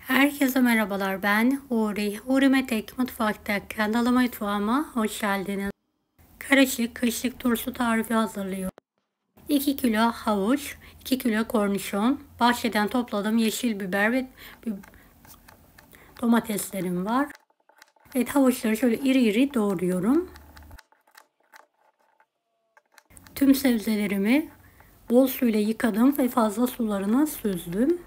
Herkese merhabalar, ben Huri. Huri Metek Mutfak'ta kanalıma mutfağıma hoş geldiniz. Karışık kışlık turşu tarifi hazırlıyorum. 2 kilo havuç, 2 kilo kornişon, bahçeden topladığım yeşil biber ve domateslerim var. Evet, havuçları şöyle iri iri doğruyorum. Tüm sebzelerimi bol suyla yıkadım ve fazla sularını süzdüm.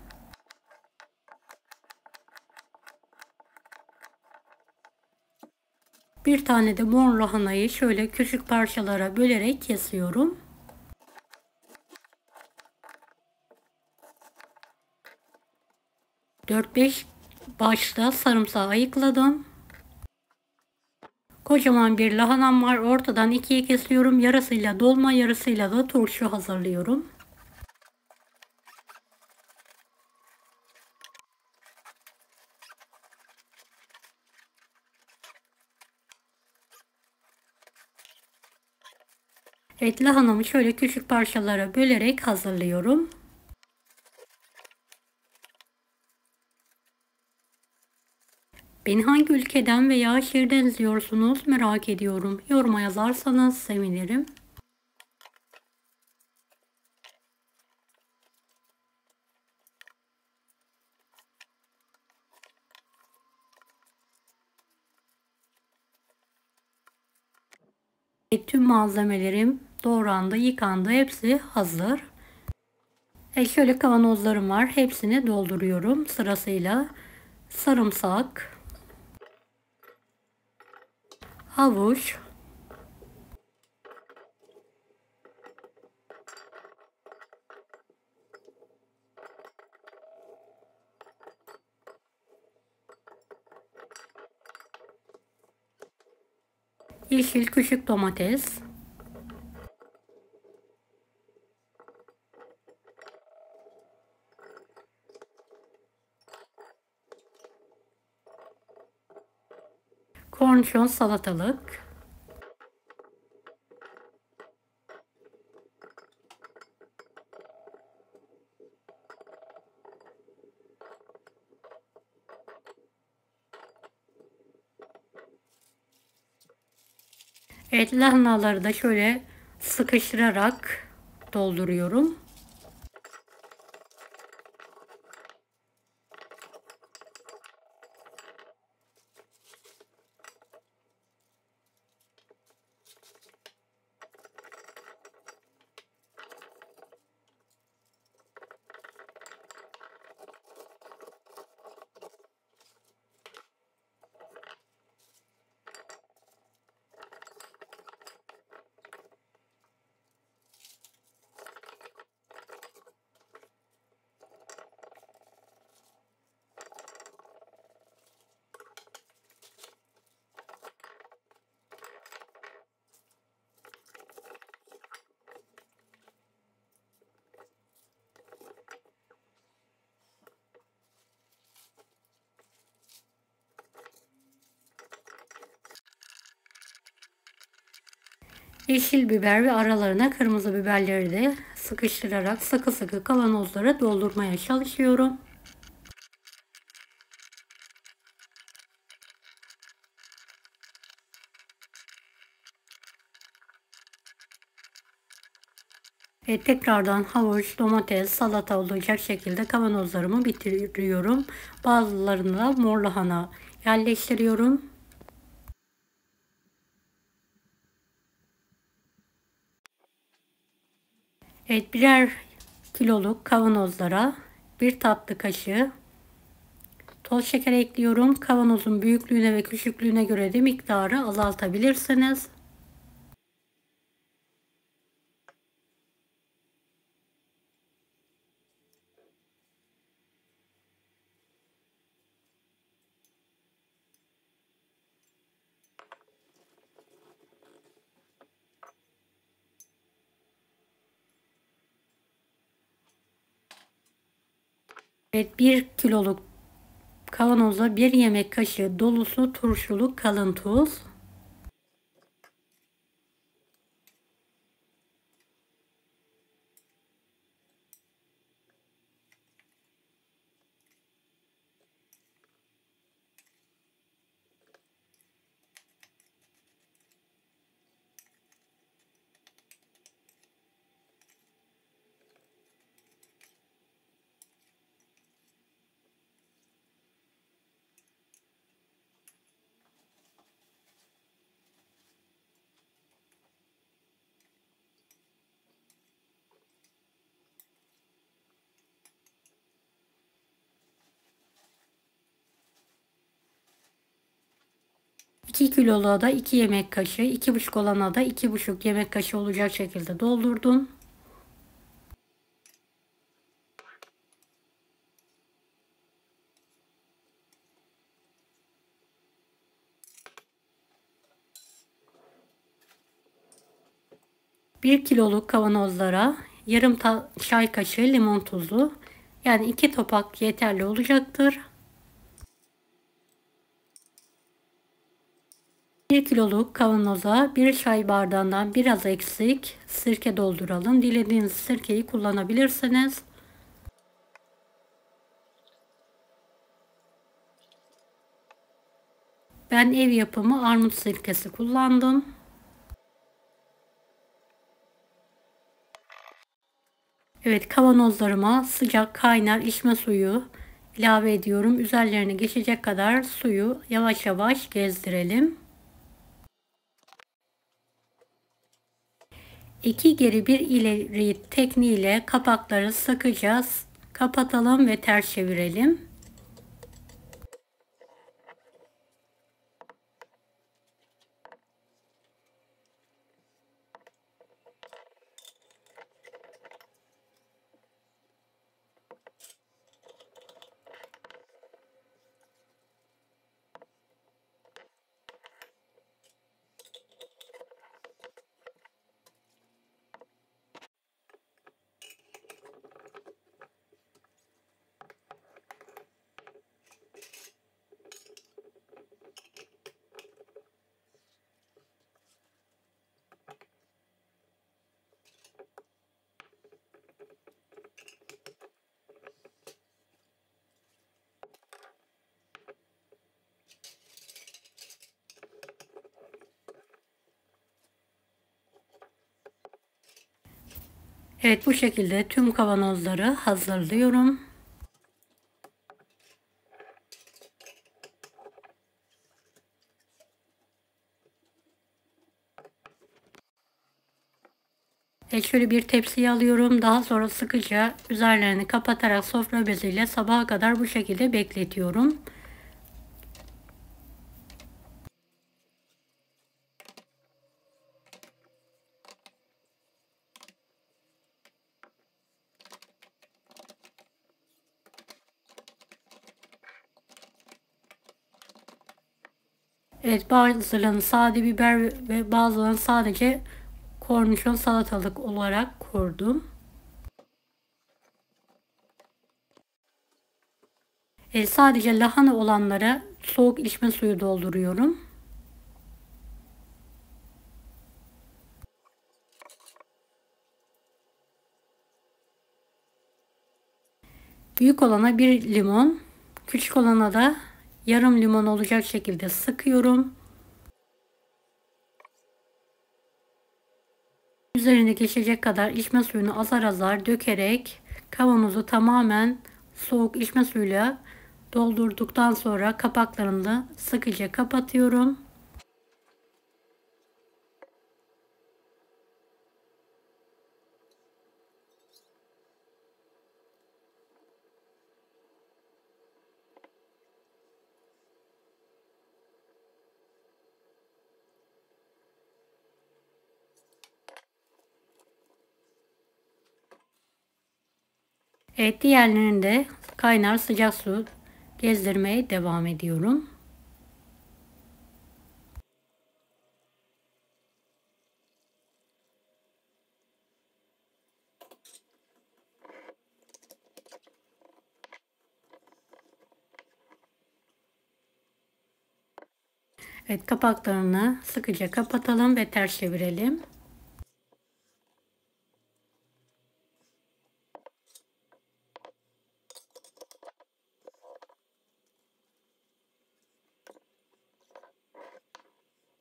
Bir tane de mor lahanayı şöyle küçük parçalara bölerek kesiyorum. 4-5 başta sarımsağı ayıkladım. Kocaman bir lahanam var. Ortadan ikiye kesiyorum. Yarısıyla dolma, yarısıyla da turşu hazırlıyorum. Evet, lahanamı şöyle küçük parçalara bölerek hazırlıyorum. Beni hangi ülkeden veya şehirden izliyorsunuz merak ediyorum. Yoruma yazarsanız sevinirim. Tüm malzemelerim doğrandı, yıkandı, hepsi hazır. Şöyle kavanozlarım var. Hepsini dolduruyorum sırasıyla. Sarımsak, havuç, yeşil küçük domates, kornişon salatalık, evet, lahanaları da şöyle sıkıştırarak dolduruyorum. Yeşil biber ve aralarına kırmızı biberleri de sıkıştırarak sıkı sıkı kavanozlara doldurmaya çalışıyorum. Tekrardan havuç, domates, salata olacak şekilde kavanozlarımı bitiriyorum. Bazılarını da mor lahana yerleştiriyorum. Evet, birer kiloluk kavanozlara bir tatlı kaşığı toz şeker ekliyorum. Kavanozun büyüklüğüne ve küçüklüğüne göre de miktarı azaltabilirsiniz. Evet, 1 kiloluk kavanoza 1 yemek kaşığı dolusu turşuluk kalın tuz. 2 kiloluğa da 2 yemek kaşığı, 2,5 olana da 2,5 yemek kaşığı olacak şekilde doldurdum. Bir kiloluk kavanozlara yarım çay kaşığı limon tuzu, yani 2 topak yeterli olacaktır. 1 kiloluk kavanoza 1 çay bardağından biraz eksik sirke dolduralım. Dilediğiniz sirkeyi kullanabilirsiniz. Ben ev yapımı armut sirkesi kullandım. Evet, kavanozlarıma sıcak kaynar içme suyu ilave ediyorum. Üzerlerine geçecek kadar suyu yavaş yavaş gezdirelim. 2 geri 1 ileri tekniğiyle kapakları sıkıca kapatalım ve ters çevirelim. Evet, bu şekilde tüm kavanozları hazırlıyorum. Şöyle bir tepsiye alıyorum. Daha sonra sıkıca üzerlerini kapatarak sofra beziyle sabaha kadar bu şekilde bekletiyorum. Evet, bazılarını sade biber ve bazılarını sadece kornişon salatalık olarak kurdum. Sadece lahana olanlara soğuk içme suyu dolduruyorum. Büyük olana bir limon, küçük olana da yarım limon olacak şekilde sıkıyorum. Üzerine geçecek kadar içme suyunu azar azar dökerek kavanozu tamamen soğuk içme suyuyla doldurduktan sonra kapaklarını da sıkıca kapatıyorum. Evet, diğerlerini de kaynar sıcak su gezdirmeye devam ediyorum. Evet, kapaklarını sıkıca kapatalım ve ters çevirelim.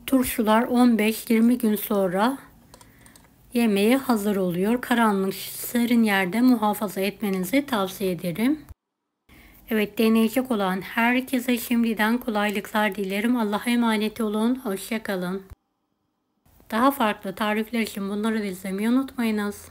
Turşular 15-20 gün sonra yemeğe hazır oluyor. Karanlık, serin yerde muhafaza etmenizi tavsiye ederim. Evet, deneyecek olan herkese şimdiden kolaylıklar dilerim. Allah'a emanet olun. Hoşça kalın. Daha farklı tarifler için bunları da izlemeyi unutmayınız.